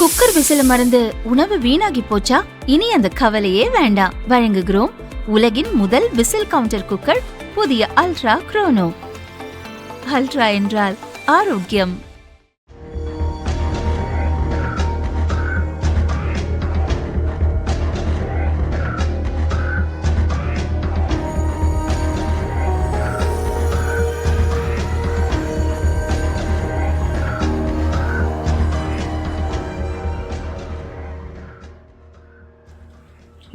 Cooker விசில மறந்து உணவு வீணாகி போச்சா? இனி அந்த கவலையே வேண்டாம். வழங்குகிறோம் உலகின் முதல் விசில் கவுண்டர் குக்கர், புதிய அல்ட்ரா குரோனோ. அல்ட்ரா என்றால் ஆரோக்கியம்.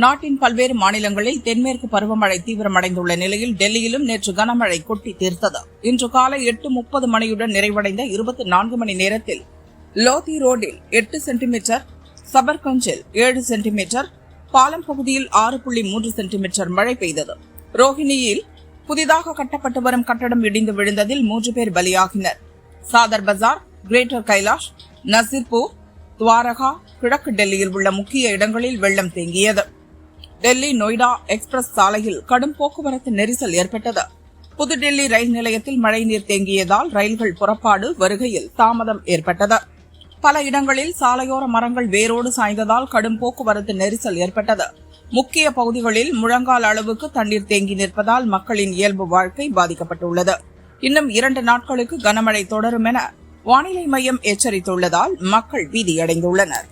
நாட்டின் பல்வேறு மாநிலங்களில் தென்மேற்கு பருவமழை தீவிரமடைந்துள்ள நிலையில் டெல்லியிலும் நேற்று கனமழை கொட்டி தீர்த்தது. இன்று காலை 8:30 மணியுடன் நிறைவடைந்த 24 மணி நேரத்தில் லோதி ரோடில் 8 சென்டிமீட்டர், சபர்கஞ்சில் 7 சென்டிமீட்டர், பாலம் பகுதியில் 6.3 சென்டிமீட்டர் மழை பெய்தது. ரோஹிணியில் புதிதாக கட்டப்பட்டு வரும் கட்டடம் இடிந்து விழுந்ததில் 3 பேர் பலியாகினர். சாதர் பஜார், கிரேட்டர் கைலாஷ், நசீர்பூர், துவாரகா, கிழக்கு டெல்லியில் உள்ள முக்கிய இடங்களில் வெள்ளம் தேங்கியது. டெல்லி நொய்டா எக்ஸ்பிரஸ் சாலையில் கடும் போக்குவரத்து நெரிசல் ஏற்பட்டது. புதுடெல்லி ரயில் நிலையத்தில் மழைநீர் தேங்கியதால் ரயில்கள் புறப்பாடு வருகையில் தாமதம் ஏற்பட்டது. பல இடங்களில் சாலையோர மரங்கள் வேரோடு சாய்ந்ததால் கடும் போக்குவரத்து நெரிசல் ஏற்பட்டது. முக்கிய பகுதிகளில் முழங்கால் அளவுக்கு தண்ணீர் தேங்கி நிற்பதால் மக்களின் இயல்பு வாழ்க்கை பாதிக்கப்பட்டுள்ளது. இன்னும் 2 நாட்களுக்கு கனமழை தொடரும் என வானிலை மையம் எச்சரித்துள்ளதால் மக்கள் பீதியடைந்துள்ளனர்.